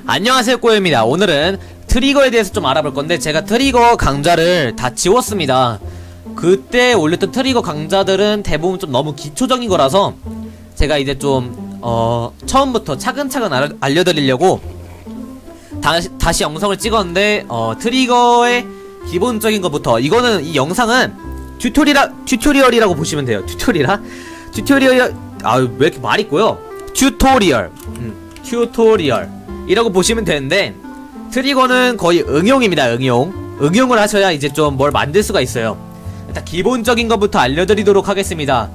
안녕하세요, 꼬요입니다. 오늘은 트리거에 대해서 좀 알아볼 건데, 제가 트리거 강좌를 다 지웠습니다. 그때 올렸던 트리거 강좌들은 대부분 좀 너무 기초적인 거라서 제가 이제 좀 처음부터 차근차근 알려드리려고 다시 영상을 찍었는데, 트리거의 기본적인 것부터, 이거는, 이 영상은 튜토리얼이라고 보시면 돼요. 튜토리얼, 왜 이렇게 말 있고요. 튜토리얼 이라고 보시면 되는데, 트리거는 거의 응용입니다. 응용을 하셔야 이제 좀 뭘 만들 수가 있어요. 일단 기본적인 것부터 알려드리도록 하겠습니다.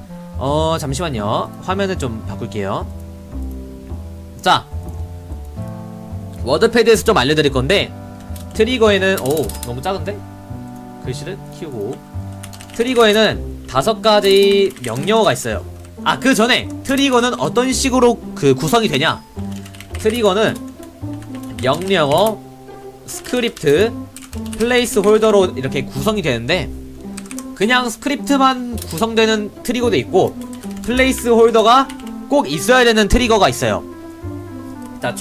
잠시만요. 화면을 좀 바꿀게요. 자, 워드패드에서 좀 알려드릴 건데, 트리거에는 너무 작은데? 글씨를 키우고, 트리거에는 5가지 명령어가 있어요. 그 전에 트리거는 어떤 식으로 구성이 되냐? 트리거는 명령어, 스크립트, 플레이스 홀더로 이렇게 구성이 되는데, 그냥 스크립트만 구성되는 트리거도 있고 플레이스 홀더가 꼭 있어야 되는 트리거가 있어요. 자,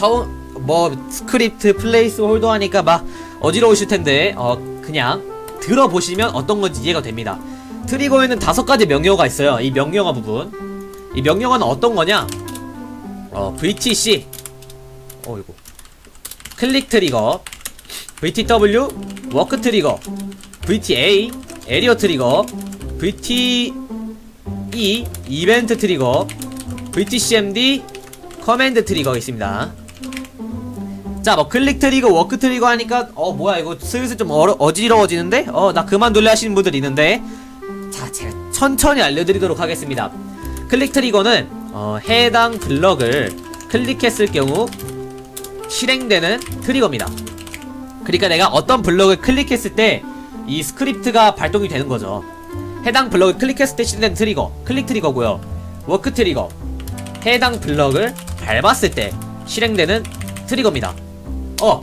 스크립트, 플레이스 홀더 하니까 막 어지러우실 텐데, 그냥 들어보시면 어떤 건지 이해가 됩니다. 트리거에는 5가지 명령어가 있어요. 이 명령어 부분, 이 명령어는 어떤 거냐? VTC, 이거 클릭 트리거, VTW 워크 트리거, VTA 에리어 트리거, VTE 이벤트 트리거, VTCMD 커맨드 트리거가 있습니다. 자, 클릭 트리거, 워크 트리거 하니까 뭐야 이거 슬슬 좀 어지러워지는데? 나 그만둘래 하시는 분들 있는데, 자, 제가 천천히 알려드리도록 하겠습니다. 클릭 트리거는 해당 블럭을 클릭했을 경우 실행되는 트리거입니다. 그러니까 내가 어떤 블럭을 클릭했을 때 이 스크립트가 발동이 되는 거죠. 해당 블럭을 클릭했을 때 실행되는 트리거, 클릭 트리거고요. 워크 트리거, 해당 블럭을 밟았을 때 실행되는 트리거입니다.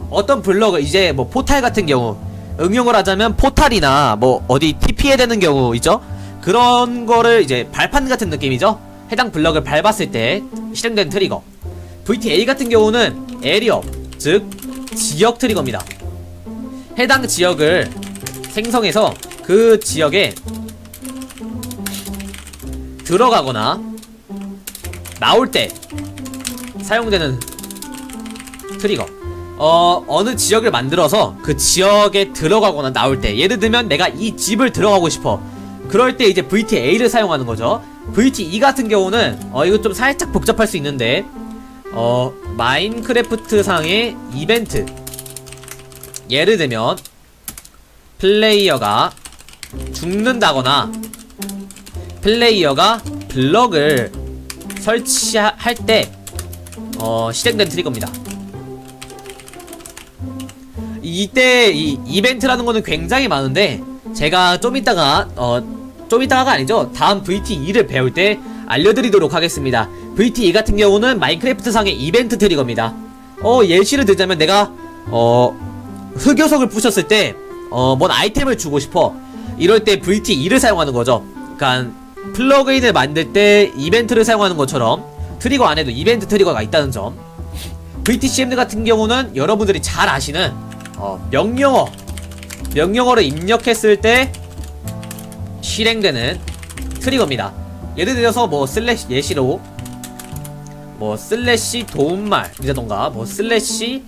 어떤 블럭을, 이제 뭐 포탈 같은 경우 응용을 하자면, 포탈이나 뭐 어디 TP해야 되는 경우 있죠? 그런 거를 이제 발판 같은 느낌이죠? 해당 블럭을 밟았을 때 실행되는 트리거. VTA 같은 경우는 에리어, 즉 지역 트리거입니다. 해당 지역을 생성해서 그 지역에 들어가거나 나올 때 사용되는 트리거. 어느 지역을 만들어서 그 지역에 들어가거나 나올 때, 예를 들면 내가 이 집을 들어가고 싶어. 그럴 때 이제 VTA를 사용하는 거죠. VTE 같은 경우는 이거 좀 살짝 복잡할 수 있는데, 마인크래프트 상의 이벤트, 예를 들면 플레이어가 죽는다거나 플레이어가 블럭을 설치할 때 실행된 트리거입니다. 이때 이 이벤트라는 거는 굉장히 많은데, 제가 좀 이따가가 아니죠, 다음 VTE를 배울 때 알려드리도록 하겠습니다. VTE 같은 경우는 마인크래프트 상의 이벤트 트리거입니다. 예시를 들자면, 내가 흑요석을 부셨을 때 뭔 아이템을 주고 싶어. 이럴 때 VTE를 사용하는 거죠. 그러니까 플러그인을 만들 때 이벤트를 사용하는 것처럼 트리거 안에도 이벤트 트리거가 있다는 점. VTCMD 같은 경우는 여러분들이 잘 아시는 명령어를 입력했을 때 실행되는 트리거입니다. 예를 들어서 뭐 예시로 슬래시 도움말이라던가 슬래시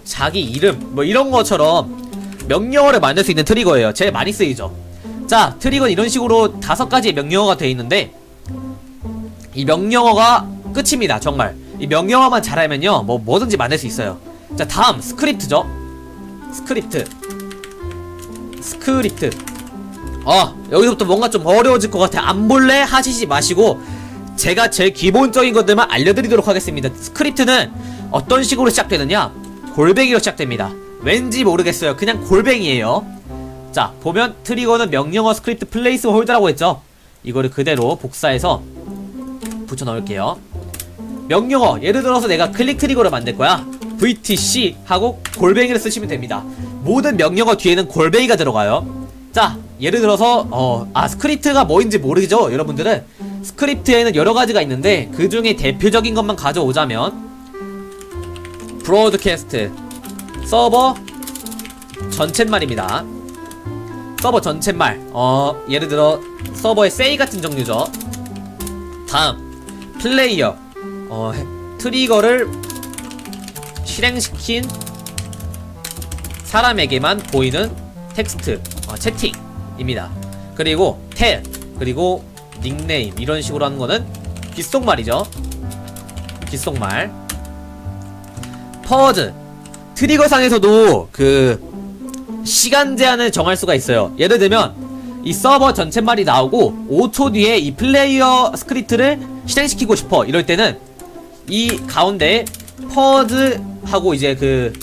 자기 이름 이런 것처럼 명령어를 만들 수 있는 트리거예요. 제일 많이 쓰이죠. 자, 트리거는 이런 식으로 5가지의 명령어가 되어 있는데, 이 명령어가 끝입니다. 정말 이 명령어만 잘 알면요, 뭐든지 만들 수 있어요. 자, 다음 스크립트죠. 스크립트. 여기서부터 뭔가 좀 어려워질 것 같아. 안 볼래? 하시지 마시고 제가 제일 기본적인 것들만 알려드리도록 하겠습니다. 스크립트는 어떤 식으로 시작되느냐? 골뱅이로 시작됩니다. 왠지 모르겠어요. 그냥 골뱅이에요. 자, 보면 트리거는 명령어, 스크립트, 플레이스 홀더라고 했죠. 이거를 그대로 복사해서 붙여 넣을게요. 명령어, 예를 들어서 내가 클릭 트리거를 만들 거야. VTC 하고 골뱅이를 쓰시면 됩니다. 모든 명령어 뒤에는 골뱅이가 들어가요. 자, 예를 들어서 스크립트가 뭐인지 모르죠 여러분들은. 스크립트에는 여러가지가 있는데 그 중에 대표적인 것만 가져오자면 브로드캐스트 서버 전쳇말입니다. 서버 전쳇말 예를 들어 서버의 세이 같은 종류죠. 다음 플레이어 트리거를 실행시킨 사람에게만 보이는 텍스트 채팅입니다. 그리고 텔 그리고 닉네임 이런 식으로 하는 거는 귓속말이죠. 귓속말. 퍼즈 트리거상에서도 그 시간 제한을 정할 수가 있어요. 예를 들면 이 서버 전체말이 나오고 5초 뒤에 이 플레이어 스크립트를 실행시키고 싶어 이럴 때는 이 가운데 퍼즈 하고 이제 그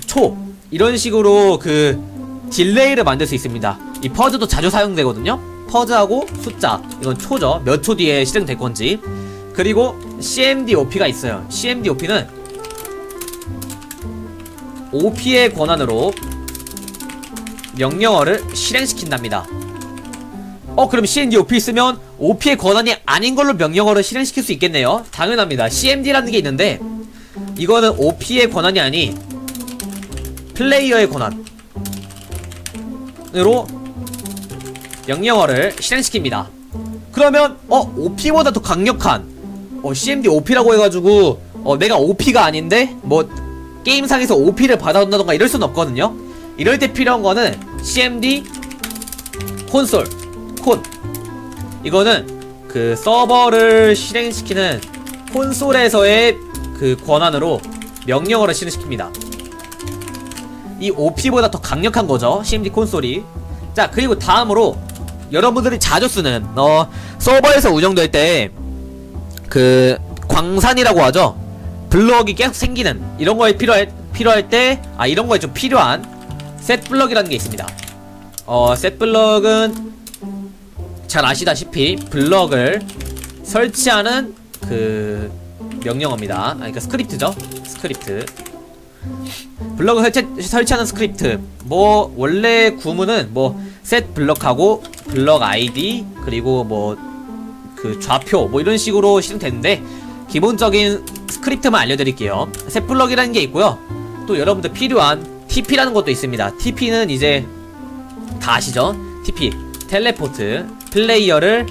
초 이런 식으로 그 딜레이를 만들 수 있습니다. 이 퍼즈도 자주 사용되거든요. 퍼즈하고 숫자 이건 초죠. 몇 초 뒤에 실행될 건지. 그리고 CMDOP가 있어요. CMDOP는 OP의 권한으로 명령어를 실행시킨답니다. 그럼 CMDOP 쓰면 OP의 권한이 아닌 걸로 명령어를 실행시킬 수 있겠네요. 당연합니다. CMD라는 게 있는데 이거는 OP의 권한이 아닌 플레이어의 권한으로 명령어를 실행시킵니다. 그러면 OP보다 더 강력한 CMD OP라고 해가지고 내가 OP가 아닌데 뭐 게임상에서 OP를 받아온다던가 이럴 순 없거든요. 이럴 때 필요한 거는 CMD 콘솔 콘. 이거는 그 서버를 실행시키는 콘솔에서의 그 권한으로 명령어를 실행시킵니다. 이 OP보다 더 강력한 거죠, CMD 콘솔이. 자, 그리고 다음으로 여러분들이 자주 쓰는 서버에서 운영될 때 그 광산이라고 하죠. 블럭이 계속 생기는 이런 거에 필요할 때 이런 거에 좀 필요한 셋 블럭이라는 게 있습니다. 셋 블럭은 잘 아시다시피 블럭을 설치하는 그 명령어입니다. 그러니까 스크립트죠. 스크립트. 블럭을 설치하는 스크립트. 뭐 원래 구문은 뭐 셋 블럭하고 블럭 아이디 그리고 뭐 그 좌표 뭐 이런 식으로 실행되는데 기본적인 스크립트만 알려드릴게요. 셋 블럭이라는 게 있고요. 또 여러분들 필요한 TP라는 것도 있습니다. TP는 이제 다 아시죠? TP 텔레포트 플레이어를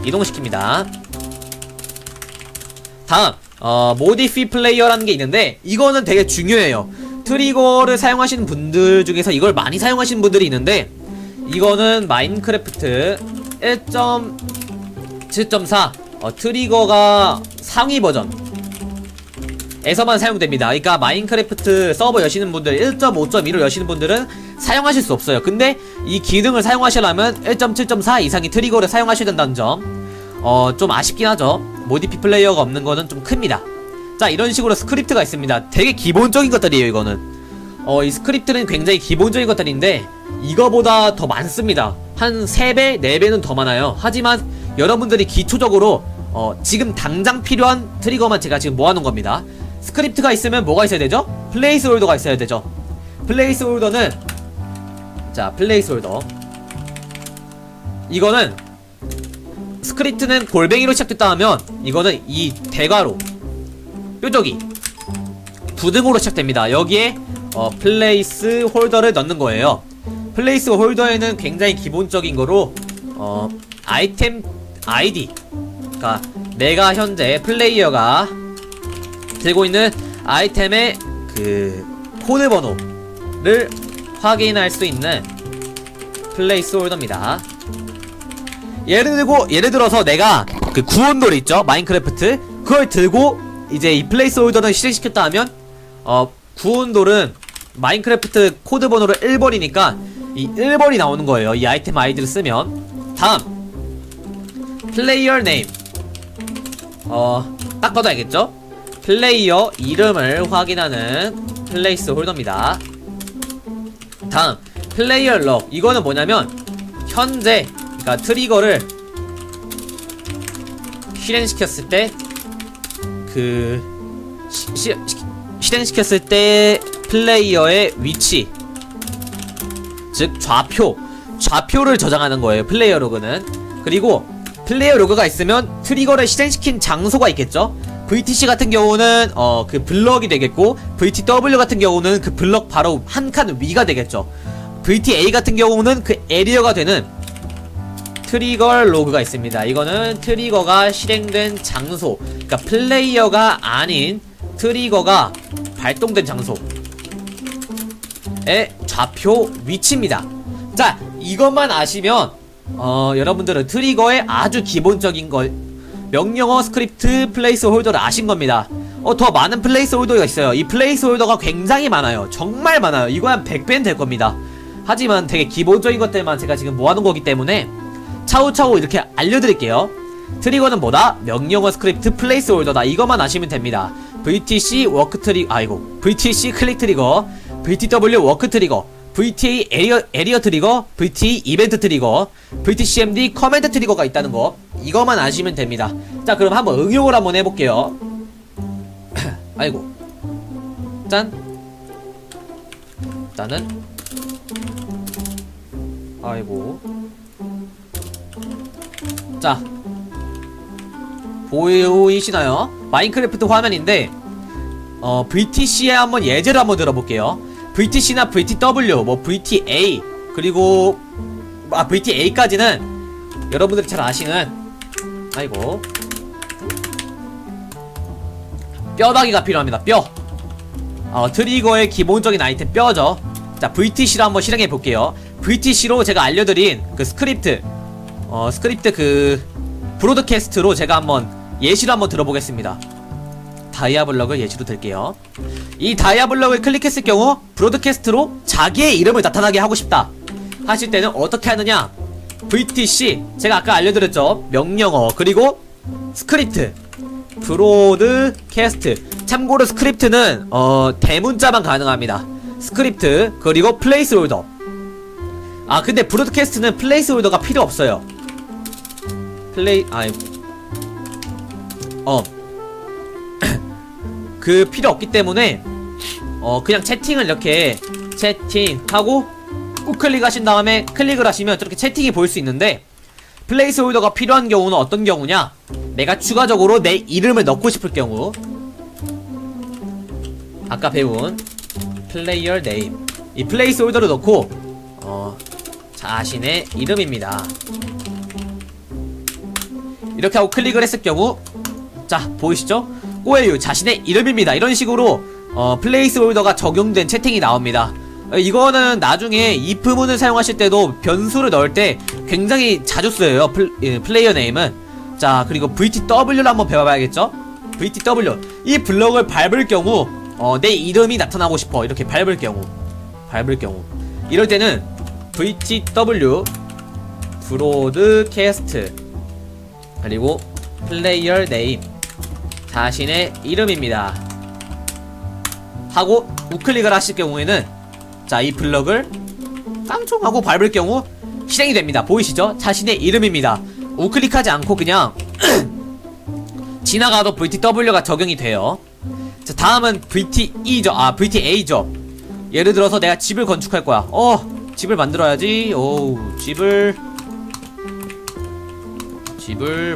이동시킵니다. 다음 모디피 플레이어라는 게 있는데 이거는 되게 중요해요. 트리거를 사용하시는 분들 중에서 이걸 많이 사용하시는 분들이 있는데 이거는 마인크래프트 1.7.4 트리거가 상위 버전에서만 사용됩니다. 그러니까 마인크래프트 서버 여시는 분들 1.5.1로 여시는 분들은 사용하실 수 없어요. 근데 이 기능을 사용하시려면 1.7.4 이상의 트리거를 사용하셔야 된다는 점 좀 아쉽긴 하죠. 모디피 플레이어가 없는 거는 좀 큽니다. 자, 이런 식으로 스크립트가 있습니다. 되게 기본적인 것들이에요. 이거는 이 스크립트는 굉장히 기본적인 것들인데 이거보다 더 많습니다. 한 3배, 4배는 더 많아요. 하지만 여러분들이 기초적으로 지금 당장 필요한 트리거만 제가 지금 모아놓은 겁니다. 스크립트가 있으면 뭐가 있어야 되죠? 플레이스홀더가 있어야 되죠. 플레이스홀더는 자, 플레이스홀더 이거는 스크립트는 골뱅이로 시작됐다 하면 이거는 이 대괄호 뾰족이 부등호로 시작됩니다. 여기에 플레이스 홀더를 넣는 거예요. 플레이스 홀더에는 굉장히 기본적인 거로 아이템 아이디, 그러니까 내가 현재 플레이어가 들고 있는 아이템의 그 코드 번호를 확인할 수 있는 플레이스 홀더입니다. 예를 들어서 내가 그 구원돌 있죠, 마인크래프트. 그걸 들고 이제 이 플레이스 홀더를 실행시켰다 하면 구원돌은 마인크래프트 코드 번호를 1번이니까 이 1번이 나오는 거예요. 이 아이템 아이디를 쓰면. 다음 플레이어 네임. 딱 봐도 알겠죠? 플레이어 이름을 확인하는 플레이스 홀더입니다. 다음 플레이어 럭. 이거는 뭐냐면 현재 그러니까 트리거를 실행시켰을 때 그 실행시켰을 때 플레이어의 위치, 즉 좌표를 저장하는 거예요, 플레이어 로그는. 그리고 플레이어 로그가 있으면 트리거를 실행시킨 장소가 있겠죠. VTC 같은 경우는 그 블럭이 되겠고, VTW 같은 경우는 그 블럭 바로 한 칸 위가 되겠죠. VTA 같은 경우는 그 에리어가 되는 트리거 로그가 있습니다. 이거는 트리거가 실행된 장소, 그러니까 플레이어가 아닌 트리거가 발동된 장소의 좌표 위치입니다. 자, 이것만 아시면 여러분들은 트리거의 아주 기본적인 걸, 명령어, 스크립트, 플레이스 홀더를 아신 겁니다. 더 많은 플레이스 홀더가 있어요. 이 플레이스 홀더가 굉장히 많아요. 정말 많아요. 이거 한 100배는 될 겁니다. 하지만 되게 기본적인 것들만 제가 지금 모아놓은 거기 때문에 차후차후 이렇게 알려드릴게요. 트리거는 뭐다? 명령어, 스크립트, 플레이스 홀더다. 이것만 아시면 됩니다. VTC 워크 트리거, VTC 클릭 트리거, VTW 워크 트리거, VTA 에리어 트리거, VT 이벤트 트리거, VTCMD 커맨드 트리거가 있다는 거, 이거만 아시면 됩니다. 자, 그럼 한번 응용을 한번 해볼게요. 아이고, 짠. 일단은 아이고, 자, 보이시나요? 마인크래프트 화면인데 VTC에 한번 예제를 한번 들어볼게요. VTC나 VTW, 뭐 VTA, 그리고 VTA까지는 여러분들이 잘 아시는, 아이고, 뼈다귀가 필요합니다. 뼈. 트리거의 기본적인 아이템 뼈죠. 자, VTC로 한번 실행해 볼게요. VTC로 제가 알려드린 그 스크립트 그 브로드캐스트로 제가 한번 예시를 한번 들어보겠습니다. 다이아블럭을 예시로 들게요. 이 다이아블럭을 클릭했을 경우 브로드캐스트로 자기의 이름을 나타나게 하고 싶다 하실 때는 어떻게 하느냐, VTC, 제가 아까 알려드렸죠, 명령어, 그리고 스크립트, 브로드캐스트. 참고로 스크립트는 대문자만 가능합니다. 스크립트, 그리고 플레이스홀더. 근데 브로드캐스트는 플레이스홀더가 필요 없어요. 그 필요 없기 때문에 그냥 채팅을 이렇게 채팅하고 우클릭 하신 다음에 클릭을 하시면 저렇게 채팅이 보일 수 있는데, 플레이스홀더가 필요한 경우는 어떤 경우냐, 내가 추가적으로 내 이름을 넣고 싶을 경우, 아까 배운 플레이어 네임, 이 플레이스홀더를 넣고 자신의 이름입니다. 이렇게 하고 클릭을 했을 경우, 자, 보이시죠? 꼬에유 자신의 이름입니다. 이런 식으로 플레이스홀더가 적용된 채팅이 나옵니다. 이거는 나중에 if문을 사용하실 때도 변수를 넣을 때 굉장히 자주 쓰여요. 플레이어 네임은. 자, 그리고 VTW를 한번 배워봐야겠죠? VTW, 이 블럭을 밟을 경우 내 이름이 나타나고 싶어, 이렇게 밟을 경우 이럴 때는 VTW 브로드캐스트, 그리고 플레이어 네임 자신의 이름입니다 하고 우클릭을 하실 경우에는, 자, 이 블럭을 깡총 하고 밟을 경우 실행이 됩니다. 보이시죠? 자신의 이름입니다. 우클릭하지 않고 그냥 지나가도 VTW가 적용이 돼요. 자, 다음은 VTE죠. VTA죠. 예를 들어서 내가 집을 건축할 거야. 집을 만들어야지. 집을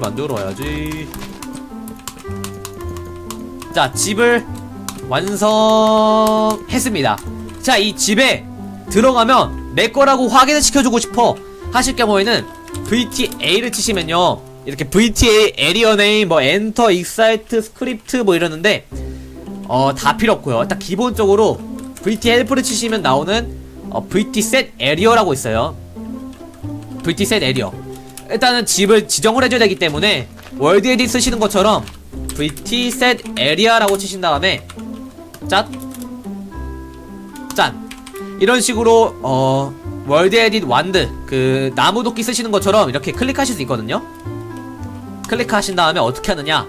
만들어야지. 자, 집을 완성했습니다. 자, 이 집에 들어가면 내 거라고 확인을 시켜주고 싶어 하실 경우에는 VTA를 치시면요, 이렇게 VTA 에리어 네임, 뭐 엔터, 익사이트, 스크립트 뭐 이러는데 다 필요 없고요. 딱 기본적으로 VT 헬프를 치시면 나오는 VT set area라고 있어요. VT set area. 일단은 집을 지정을 해줘야 되기 때문에 월드 에딧 쓰시는 것처럼 VT set area라고 치신 다음에 짠, 이런 식으로 월드 에딧 완드, 그 나무 도끼 쓰시는 것처럼 이렇게 클릭하실 수 있거든요. 클릭하신 다음에 어떻게 하느냐,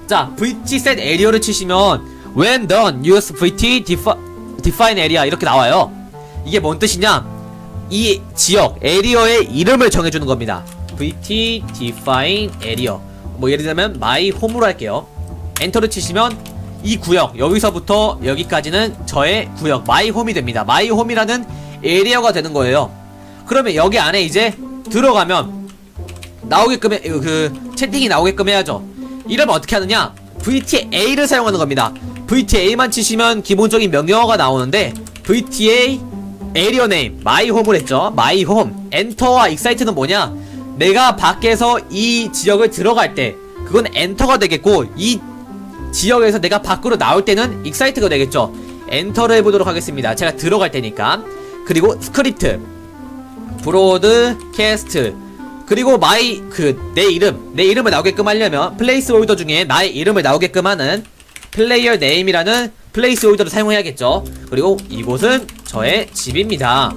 자, VT set area를 치시면 when done use VT define area 이렇게 나와요. 이게 뭔 뜻이냐, 이 지역 에리어의 이름을 정해주는 겁니다. VT define area, 뭐 예를 들면 my home으로 할게요. 엔터를 치시면 이 구역, 여기서부터 여기까지는 저의 구역 my home이 됩니다. my home이라는 에리어가 되는 거예요. 그러면 여기 안에 이제 들어가면 나오게끔 그 채팅이 나오게끔 해야죠. 이러면 어떻게 하느냐, VTA를 사용하는 겁니다. VTA만 치시면 기본적인 명령어가 나오는데, VTA 에리어 네임 마이 홈을 했죠. 마이 홈 엔터와 익사이트는 뭐냐, 내가 밖에서 이 지역을 들어갈 때 그건 엔터가 되겠고, 이 지역에서 내가 밖으로 나올 때는 익사이트가 되겠죠. 엔터를 해보도록 하겠습니다. 제가 들어갈 때니까. 그리고 스크립트 브로드캐스트, 그리고 마이 내 이름을 나오게끔 하려면 플레이스 홀더 중에 나의 이름을 나오게끔 하는 플레이어 네임이라는 플레이스 홀더를 사용해야겠죠. 그리고 이곳은 저의 집입니다.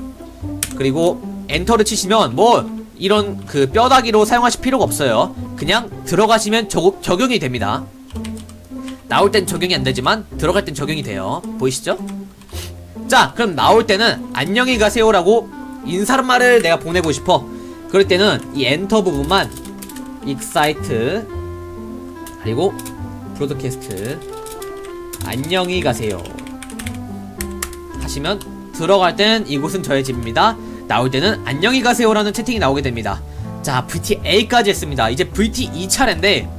그리고 엔터를 치시면 뭐 이런 그 뼈다귀로 사용하실 필요가 없어요. 그냥 들어가시면 적용이 됩니다. 나올 땐 적용이 안 되지만 들어갈 땐 적용이 돼요. 보이시죠? 자, 그럼 나올 때는 안녕히 가세요라고 인사말을 내가 보내고 싶어. 그럴 때는 이 엔터 부분만 익사이트 그리고 브로드캐스트 안녕히 가세요 하시면, 들어갈 때는 이곳은 저의 집입니다, 나올 때는 안녕히 가세요라는 채팅이 나오게 됩니다. 자, VTA까지 했습니다. 이제 VT2 차례인데,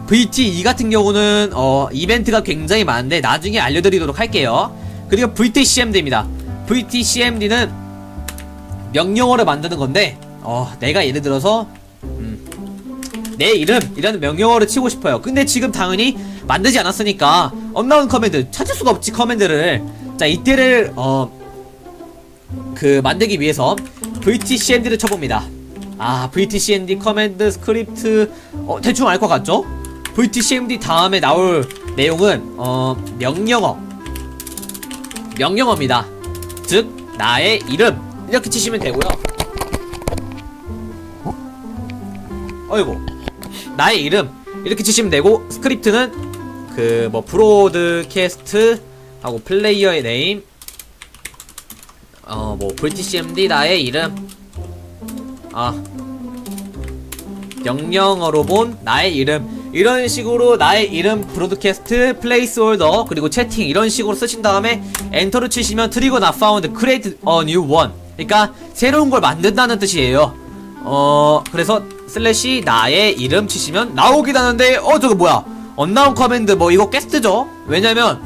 VT2 같은 경우는 이벤트가 굉장히 많은데 나중에 알려드리도록 할게요. 그리고 VTCMD입니다. VTCMD는 명령어를 만드는 건데, 내가 예를 들어서 내 이름이라는 명령어를 치고 싶어요. 근데 지금 당연히 만들지 않았으니까 언나운 커맨드 찾을 수가 없지, 커맨드를. 자, 이때를 만들기 위해서 VTCMD를 쳐봅니다. VTCMD 커맨드 스크립트 대충 알 것 같죠? VTCMD 다음에 나올 내용은 명령어입니다. 즉 나의 이름 이렇게 치시면 되고요. 어이구, 나의 이름 이렇게 치시면 되고, 스크립트는 브로드캐스트 하고 플레이어의 네임 VTCMD 나의 이름 명령어로 본 나의 이름, 이런 식으로 나의 이름 브로드캐스트 플레이스홀더 그리고 채팅 이런 식으로 쓰신 다음에 엔터를 치시면 트리거 not found create a new one, 그러니까 새로운 걸 만든다는 뜻이에요. 그래서 슬래시 나의 이름 치시면 나오긴 하는데, 저거 뭐야, 언나운 커맨드 이거 퀘스트죠. 왜냐면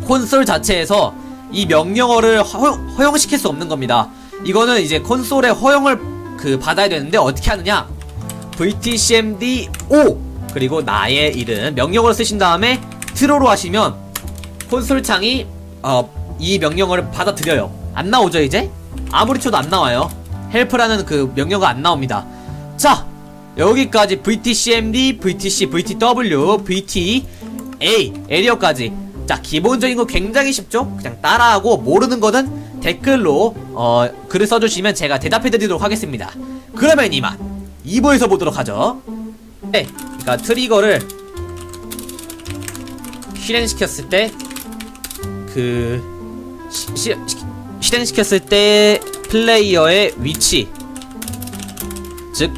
콘솔 자체에서 이 명령어를 허용시킬 수 없는 겁니다. 이거는 이제 콘솔의 허용을 받아야 되는데, 어떻게 하느냐, VTCMD O 그리고 나의 이름 명령어를 쓰신 다음에 트로로 하시면 콘솔 창이 이 명령어를 받아들여요. 안 나오죠. 이제 아무리 쳐도 안 나와요. 헬프라는 명령어가 안 나옵니다. 자, 여기까지 VTCMD, VTC, VTW, VTA 에리어까지. 자, 기본적인 거 굉장히 쉽죠? 그냥 따라하고, 모르는 거는 댓글로 글을 써주시면 제가 대답해드리도록 하겠습니다. 그러면 이만 2부에서 보도록 하죠. 네, 그러니까 트리거를 실행시켰을 때 실행시켰을 때 플레이어의 위치, 즉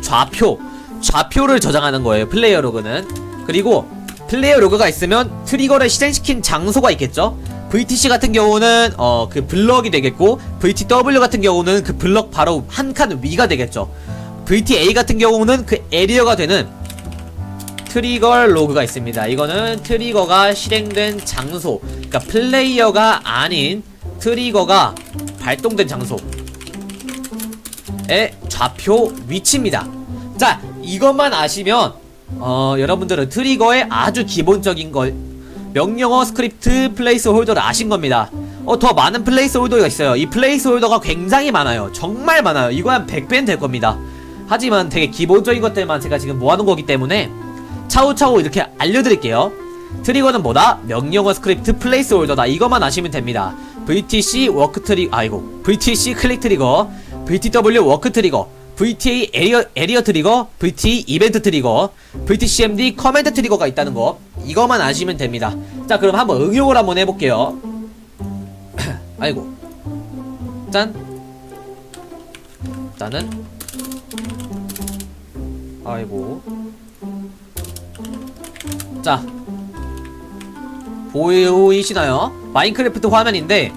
좌표를 저장하는 거예요, 플레이어 로그는. 그리고 플레이어 로그가 있으면 트리거를 실행시킨 장소가 있겠죠. VTC 같은 경우는 블럭이 되겠고, VTW 같은 경우는 그 블럭 바로 한 칸 위가 되겠죠. VTA 같은 경우는 그 에리어가 되는 트리거 로그가 있습니다. 이거는 트리거가 실행된 장소, 그러니까 플레이어가 아닌 트리거가 발동된 장소의 좌표 위치입니다. 자, 이것만 아시면 여러분들은 트리거의 아주 기본적인 걸, 명령어 스크립트 플레이스 홀더를 아신 겁니다. 더 많은 플레이스 홀더가 있어요. 이 플레이스 홀더가 굉장히 많아요. 정말 많아요. 이거 한 100배는 될 겁니다. 하지만 되게 기본적인 것들만 제가 지금 모아놓은 거기 때문에 차후차후 이렇게 알려드릴게요. 트리거는 뭐다? 명령어 스크립트 플레이스 홀더다. 이것만 아시면 됩니다. VTC 워크 VTC 클릭 트리거, VTW 워크 트리거, VTA 에리어 트리거, VT 이벤트 트리거, VTCMD 커맨드 트리거가 있다는 거, 이거만 아시면 됩니다. 자, 그럼 한번 응용을 한번 해볼게요. 아이고, 짠은 아이고, 자, 보이시나요? 마인크래프트 화면인데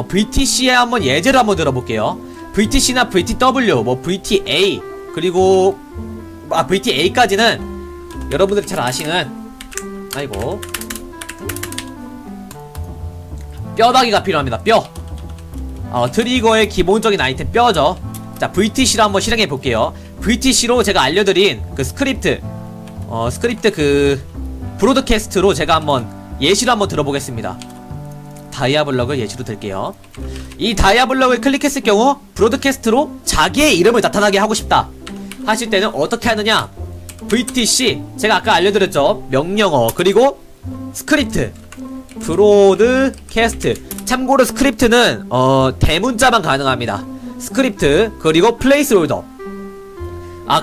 VTC에 한번 예제를 한번 들어볼게요. VTC나 VTW, 뭐 VTA 그리고 VTA까지는 여러분들이 잘 아시는 아이고 뼈다귀가 필요합니다. 뼈. 트리거의 기본적인 아이템 뼈죠. 자, VTC로 한번 실행해 볼게요. VTC로 제가 알려드린 그 스크립트 그 브로드캐스트로 제가 한번 예시로 한번 들어보겠습니다. 다이아블럭을 예시로 들게요. 이 다이아블럭을 클릭했을 경우 브로드캐스트로 자기의 이름을 나타나게 하고 싶다 하실 때는 어떻게 하느냐, VTC 제가 아까 알려드렸죠. 명령어 그리고 스크립트 브로드캐스트. 참고로 스크립트는 대문자만 가능합니다. 스크립트 그리고 플레이스홀더.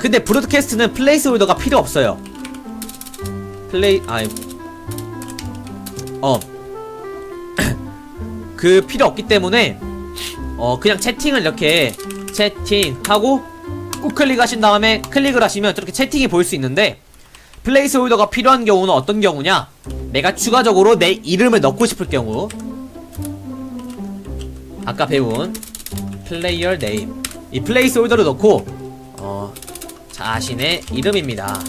근데 브로드캐스트는 플레이스홀더가 필요 없어요. 그 필요 없기 때문에 그냥 채팅을 이렇게 채팅하고 우클릭 하신 다음에 클릭을 하시면 저렇게 채팅이 보일 수 있는데, 플레이스홀더가 필요한 경우는 어떤 경우냐, 내가 추가적으로 내 이름을 넣고 싶을 경우, 아까 배운 플레이어 네임, 이 플레이스홀더를 넣고 자신의 이름입니다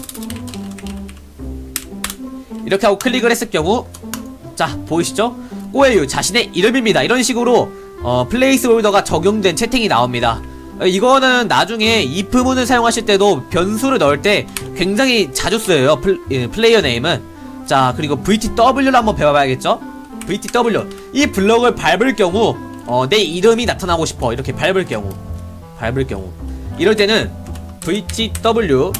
이렇게 하고 클릭을 했을 경우, 자 보이시죠? 꼬에유 자신의 이름입니다. 이런 식으로 플레이스홀더가 적용된 채팅이 나옵니다. 이거는 나중에 if문을 사용하실 때도 변수를 넣을 때 굉장히 자주 쓰여요. 플레이어 네임은. 자, 그리고 VTW를 한번 배워봐야겠죠? VTW, 이 블럭을 밟을 경우 내 이름이 나타나고 싶어. 이렇게 밟을 경우 이럴 때는 VTW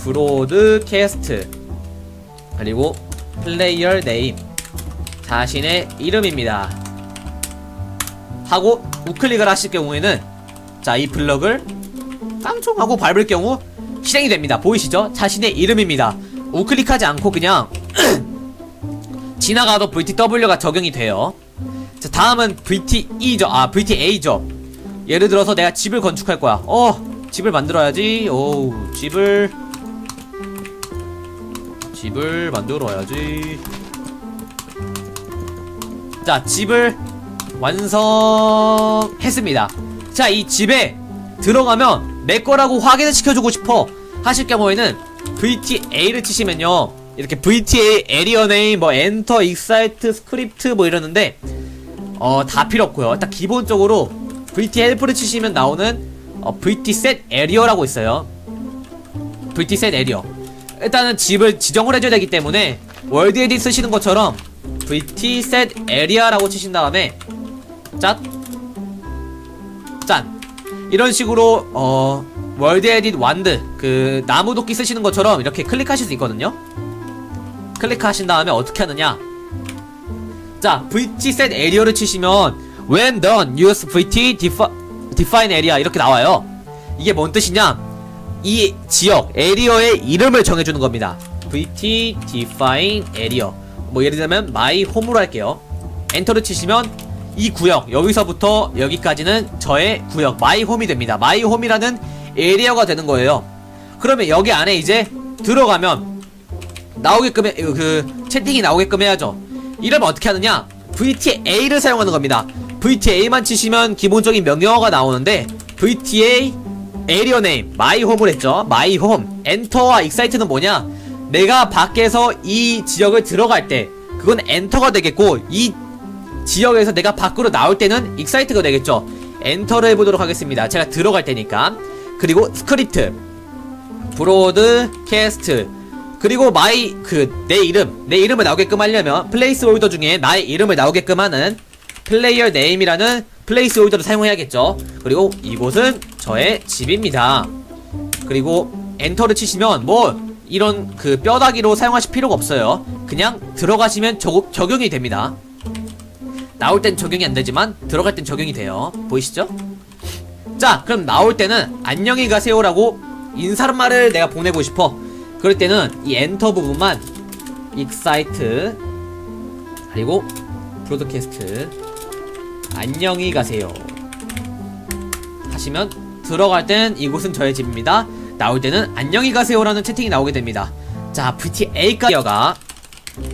브로드캐스트 그리고 플레이어 네임 자신의 이름입니다 하고 우클릭을 하실 경우에는, 자, 이 블럭을 깡총 하고 밟을 경우 실행이 됩니다. 보이시죠? 자신의 이름입니다. 우클릭하지 않고 그냥 지나가도 VTW가 적용이 돼요. 자, 다음은 VTE죠. VTA죠. 예를 들어서 내가 집을 건축할 거야. 집을 만들어야지. 집을 만들어야지. 자, 집을 완성했습니다. 자, 이 집에 들어가면 내 거라고 확인을 시켜주고 싶어 하실 경우에는 VTA를 치시면요, 이렇게 VTA 에리어 네임 뭐 엔터 익사이트 스크립트 뭐 이러는데 다 필요 없고요. 일단 기본적으로 VT 헬프를 치시면 나오는 VT set area라고 있어요. VT set area. 일단은 집을 지정을 해줘야 되기 때문에 월드 에딧 쓰시는 것처럼 VT set area라고 치신 다음에 짠 이런 식으로 월드 에딧 완드 그 나무 도끼 쓰시는 것처럼 이렇게 클릭하실 수 있거든요. 클릭하신 다음에 어떻게 하느냐, 자, VT set area를 치시면 when done use VT define area 이렇게 나와요. 이게 뭔 뜻이냐, 이 지역 에리어의 이름을 정해주는 겁니다. VT define area, 뭐 예를 들면 my home으로 할게요. 엔터를 치시면 이 구역, 여기서부터 여기까지는 저의 구역 my home이 됩니다. my home이라는 에리어가 되는 거예요. 그러면 여기 안에 이제 들어가면 나오게끔 그 채팅이 나오게끔 해야죠. 이러면 어떻게 하느냐, VTA를 사용하는 겁니다. VTA만 치시면 기본적인 명령어가 나오는데, VTA 에리어 네임 my home을 했죠. my home 엔터와 익사이트는 뭐냐, 내가 밖에서 이 지역을 들어갈 때 그건 엔터가 되겠고, 이 지역에서 내가 밖으로 나올 때는 익사이트가 되겠죠. 엔터를 해보도록 하겠습니다. 제가 들어갈 때니까. 그리고 스크립트 브로드캐스트 그리고 내 이름을 나오게끔 하려면 플레이스홀더 중에 나의 이름을 나오게끔 하는 플레이어 네임이라는 플레이스홀더를 사용해야겠죠. 그리고 이곳은 저의 집입니다. 그리고 엔터를 치시면 뭐 이런 그 뼈다귀로 사용하실 필요가 없어요. 그냥 들어가시면 적용이 됩니다. 나올 땐 적용이 안 되지만 들어갈 땐 적용이 돼요. 보이시죠? 자, 그럼 나올 때는 안녕히 가세요라고 인사말을 내가 보내고 싶어. 그럴 때는 이 엔터 부분만 익사이트 그리고 브로드캐스트 안녕히 가세요 하시면 들어갈 땐 이곳은 저의 집입니다. 나올 때는 안녕히 가세요라는 채팅이 나오게 됩니다. 자, VTA가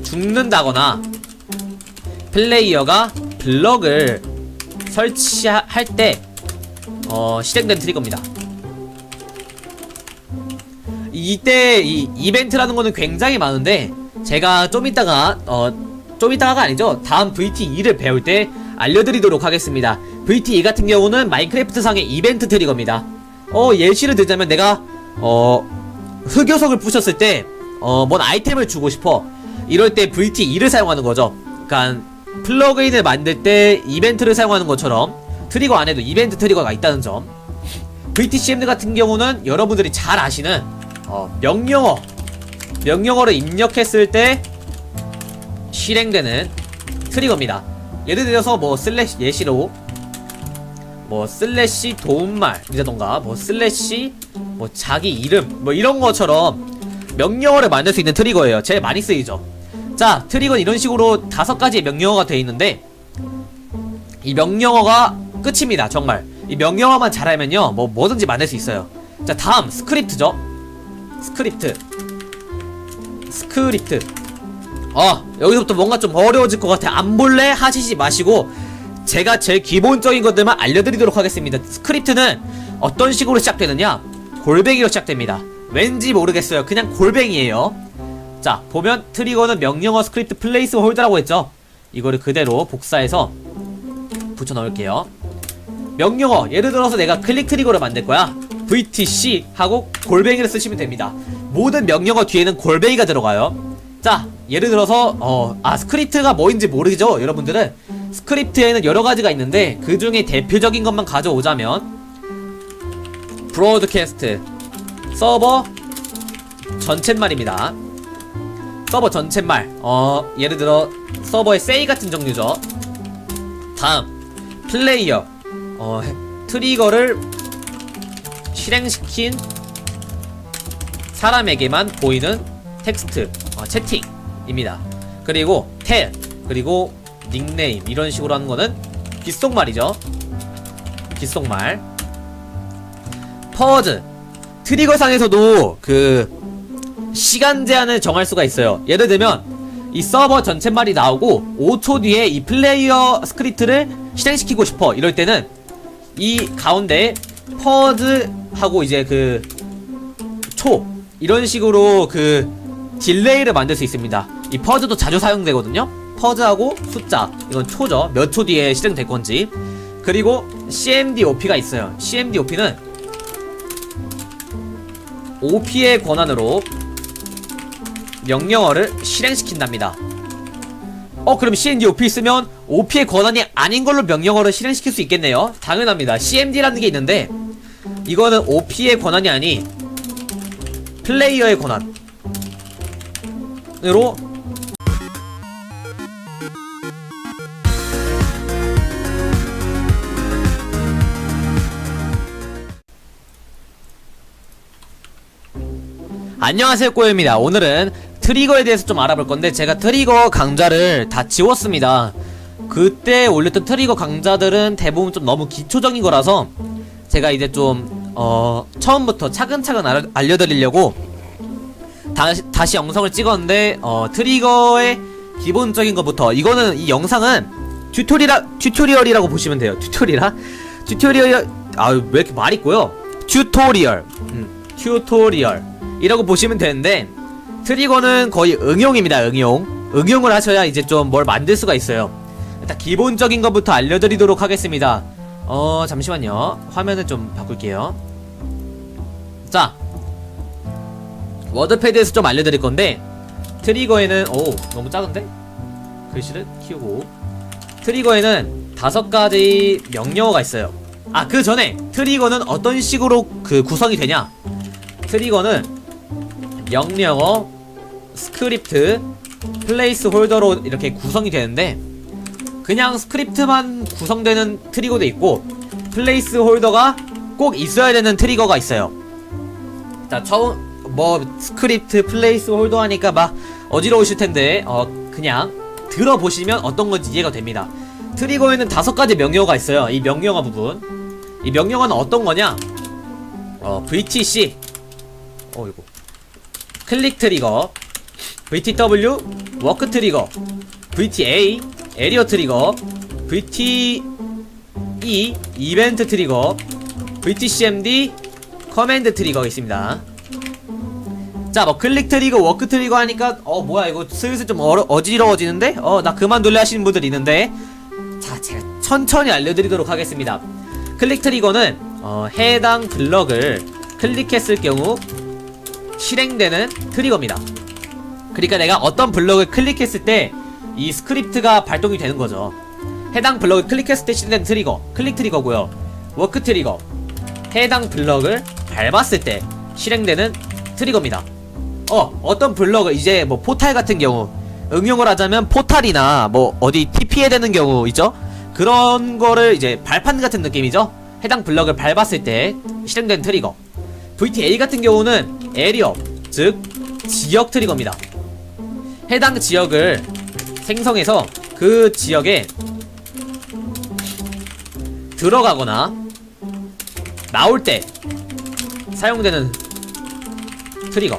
죽는다거나 플레이어가 블럭을 설치할 때 실행된 트리거입니다. 이때 이 이벤트라는 거는 굉장히 많은데 제가 좀 이따가가 아니죠. 다음 VT2를 배울 때 알려드리도록 하겠습니다. VT2 같은 경우는 마인크래프트 상의 이벤트 트리거입니다. 예시를 들자면 내가 흑요석을 부셨을 때 뭔 아이템을 주고 싶어. 이럴 때 VT2를 사용하는 거죠. 그러니까 플러그인을 만들 때 이벤트를 사용하는 것처럼 트리거 안에도 이벤트 트리거가 있다는 점. VTCMD 같은 경우는 여러분들이 잘 아시는 명령어를 입력했을 때 실행되는 트리거입니다. 예를 들어서 뭐 슬래시 예시로 뭐 슬래시 도움말이라던가 뭐 슬래시 뭐 자기 이름 뭐 이런 것처럼 명령어를 만들 수 있는 트리거예요. 제일 많이 쓰이죠. 자, 트리거는 이런 식으로 5가지의 명령어가 되어 있는데 이 명령어가 끝입니다. 정말 이 명령어만 잘하면요 뭐든지 만들 수 있어요. 자, 다음 스크립트죠. 스크립트 여기서부터 뭔가 좀 어려워질 것 같아. 안 볼래? 하시지 마시고 제가 제일 기본적인 것들만 알려드리도록 하겠습니다. 스크립트는 어떤 식으로 시작되느냐, 골뱅이로 시작됩니다. 왠지 모르겠어요. 그냥 골뱅이에요. 자, 보면 트리거는 명령어 스크립트 플레이스 홀더라고 했죠. 이거를 그대로 복사해서 붙여 넣을게요. 명령어, 예를 들어서 내가 클릭 트리거를 만들 거야. VTC 하고 골뱅이를 쓰시면 됩니다. 모든 명령어 뒤에는 골뱅이가 들어가요. 자, 예를 들어서 스크립트가 뭐인지 모르죠. 여러분들은 스크립트에는 여러가지가 있는데 그 중에 대표적인 것만 가져오자면 브로드캐스트 서버 전쳇말입니다. 서버 전쳇말 예를 들어 서버의 say 같은 종류죠. 다음 플레이어 트리거를 실행시킨 사람에게만 보이는 텍스트 채팅입니다. 그리고 tell 그리고 닉네임 이런 식으로 하는 거는 귓속말이죠. 귓속말. 퍼즈 트리거상에서도 그 시간 제한을 정할 수가 있어요. 예를 들면 이 서버 전체말이 나오고 5초 뒤에 이 플레이어 스크립트를 실행시키고 싶어. 이럴 때는 이 가운데 퍼즈 하고 이제 그 초 이런 식으로 그 딜레이를 만들 수 있습니다. 이 퍼즈도 자주 사용되거든요. 퍼즈하고 숫자 이건 초죠. 몇 초 뒤에 실행될 건지. 그리고 CMDOP가 있어요. CMDOP는 OP의 권한으로 명령어를 실행시킨답니다. 그럼 CMDOP 쓰면 OP의 권한이 아닌 걸로 명령어를 실행시킬 수 있겠네요. 당연합니다. CMD라는 게 있는데 이거는 OP의 권한이 아닌 플레이어의 권한으로 안녕하세요, 꼬요입니다. 오늘은 트리거에 대해서 좀 알아볼 건데 제가 트리거 강좌를 다 지웠습니다. 그때 올렸던 트리거 강좌들은 대부분 좀 너무 기초적인 거라서 제가 이제 좀 처음부터 차근차근 알려드리려고 다시 영상을 찍었는데 트리거의 기본적인 것부터 이거는 이 영상은 튜토리얼이라고 보시면 돼요. 튜토리얼 왜 이렇게 말 있고요. 튜토리얼이라고 보시면 되는데 트리거는 거의 응용입니다. 응용을 하셔야 이제 좀 뭘 만들 수가 있어요. 일단 기본적인 것부터 알려드리도록 하겠습니다. 잠시만요. 화면을 좀 바꿀게요. 자, 워드패드에서 좀 알려드릴 건데 트리거에는 너무 작은데? 글씨를 키우고 트리거에는 5가지 명령어가 있어요. 그 전에 트리거는 어떤 식으로 그 구성이 되냐? 트리거는 명령어, 스크립트, 플레이스 홀더로 이렇게 구성이 되는데 그냥 스크립트만 구성되는 트리거도 있고 플레이스 홀더가 꼭 있어야 되는 트리거가 있어요. 자, 처음 스크립트, 플레이스 홀더 하니까 막 어지러우실 텐데 그냥 들어보시면 어떤 건지 이해가 됩니다. 트리거에는 5가지 명령어가 있어요. 이 명령어 부분. 이 명령어는 어떤 거냐? VTC 이거 클릭 트리거, VTW 워크 트리거, VTA 에리어 트리거, VTE 이벤트 트리거, VTCMD 커맨드 트리거가 있습니다. 자, 뭐 클릭 트리거, 워크 트리거 하니까 뭐야 이거 슬슬 좀 어지러워지는데? 나 그만둘래 하시는 분들 있는데, 자, 제가 천천히 알려드리도록 하겠습니다. 클릭 트리거는 해당 블럭을 클릭했을 경우 실행되는 트리거입니다. 그러니까 내가 어떤 블럭을 클릭했을 때 이 스크립트가 발동이 되는 거죠. 해당 블럭을 클릭했을 때 실행되는 트리거, 클릭 트리거고요. 워크 트리거, 해당 블럭을 밟았을 때 실행되는 트리거입니다. 어떤 블럭을 이제 뭐 포탈 같은 경우 응용을 하자면 포탈이나 뭐 어디 TP해야 되는 경우 있죠? 그런 거를 이제 발판 같은 느낌이죠? 해당 블럭을 밟았을 때 실행되는 트리거. VTA 같은 경우는 에리어, 즉 지역 트리거입니다. 해당 지역을 생성해서 그 지역에 들어가거나 나올 때 사용되는 트리거.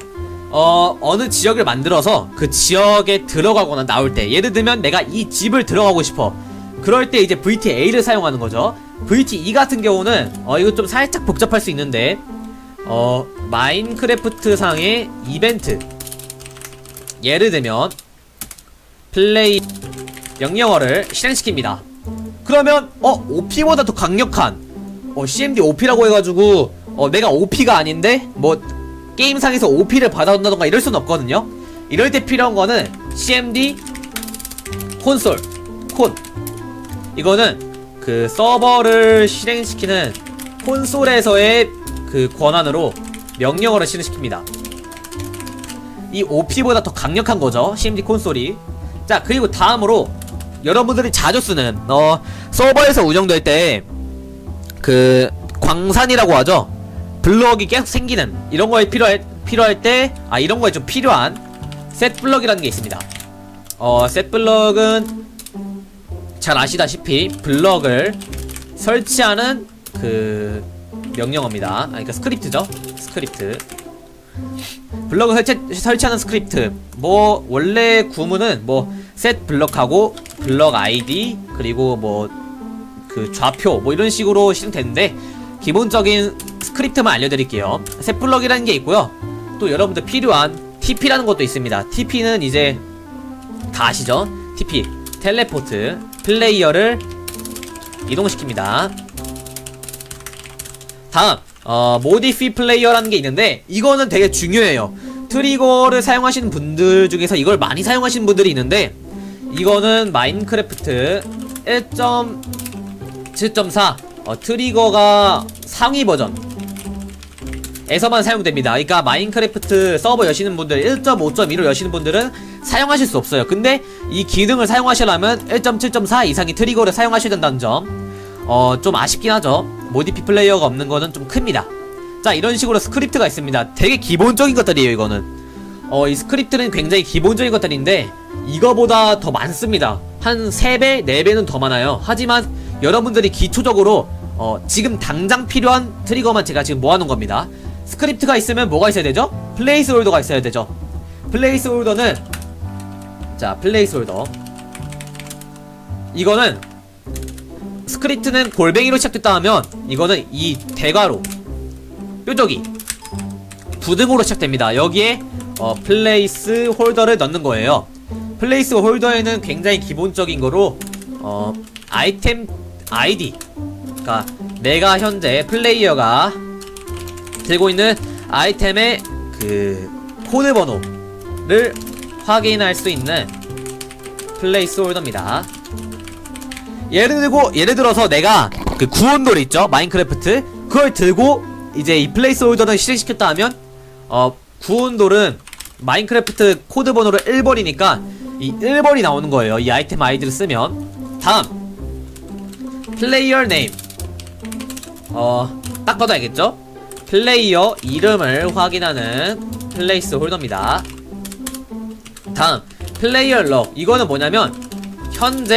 어느 지역을 만들어서 그 지역에 들어가거나 나올 때, 예를 들면 내가 이 집을 들어가고 싶어. 그럴 때 이제 VTA를 사용하는 거죠. VTE 같은 경우는 이거 좀 살짝 복잡할 수 있는데 마인크래프트 상의 이벤트, 예를 들면 플레이 명령어를 실행시킵니다. 그러면 OP보다 더 강력한 CMD OP라고 해가지고 내가 OP가 아닌데 뭐 게임상에서 OP를 받아온다던가 이럴 순 없거든요. 이럴 때 필요한 거는 CMD 콘솔 콘. 이거는 그 서버를 실행시키는 콘솔에서의 그 권한으로 명령어를 실행시킵니다. 이 OP보다 더 강력한 거죠, CMD 콘솔이. 자, 그리고 다음으로 여러분들이 자주 쓰는 서버에서 운영될 때 그 광산이라고 하죠. 블럭이 계속 생기는 이런 거에 필요할 때 이런 거에 좀 필요한 셋 블럭이라는 게 있습니다. 셋 블럭은 잘 아시다시피 블럭을 설치하는 그 명령어입니다. 그러니까 스크립트죠. 스크립트. 블럭을 설치하는 스크립트. 뭐 원래 구문은 뭐 셋 블럭하고 블럭 아이디 그리고 뭐 그 좌표 뭐 이런 식으로 실행되는데, 기본적인 스크립트만 알려드릴게요. 셋 블럭이라는 게 있고요. 또 여러분들 필요한 TP라는 것도 있습니다. TP는 이제 다 아시죠? TP 텔레포트, 플레이어를 이동시킵니다. 다음 모디피 플레이어라는 게 있는데, 이거는 되게 중요해요. 트리거를 사용하시는 분들 중에서 이걸 많이 사용하시는 분들이 있는데, 이거는 마인크래프트 1.7.4 트리거가 상위 버전에서만 사용됩니다. 그러니까 마인크래프트 서버 여시는 분들 1.5.1로 여시는 분들은 사용하실 수 없어요. 근데 이 기능을 사용하시려면 1.7.4 이상의 트리거를 사용하셔야 된다는 점 좀 아쉽긴 하죠. 모디피 플레이어가 없는 거는 좀 큽니다. 자, 이런 식으로 스크립트가 있습니다. 되게 기본적인 것들이에요. 이거는 이 스크립트는 굉장히 기본적인 것들인데 이거보다 더 많습니다. 한 3배, 4배는 더 많아요. 하지만 여러분들이 기초적으로 지금 당장 필요한 트리거만 제가 지금 모아놓은 겁니다. 스크립트가 있으면 뭐가 있어야 되죠? 플레이스홀더가 있어야 되죠. 플레이스홀더는, 자, 플레이스홀더, 이거는 스크립트는 골뱅이로 시작됐다 하면 이거는 이 대괄호 뾰족이 부등호로 시작됩니다. 여기에 플레이스 홀더를 넣는 거예요. 플레이스 홀더에는 굉장히 기본적인 거로 아이템 아이디, 그러니까 내가 현재 플레이어가 들고 있는 아이템의 그 코드 번호를 확인할 수 있는 플레이스 홀더입니다. 예를 들어서 내가 그 구원돌 있죠, 마인크래프트, 그걸 들고 이제 이 플레이스 홀더를 실행시켰다 하면 구원돌은 마인크래프트 코드 번호를 1번이니까 이 1번이 나오는 거예요. 이 아이템 아이디를 쓰면. 다음 플레이어 네임, 딱 봐도 알겠죠? 플레이어 이름을 확인하는 플레이스 홀더입니다. 다음 플레이어 럭, 이거는 뭐냐면 현재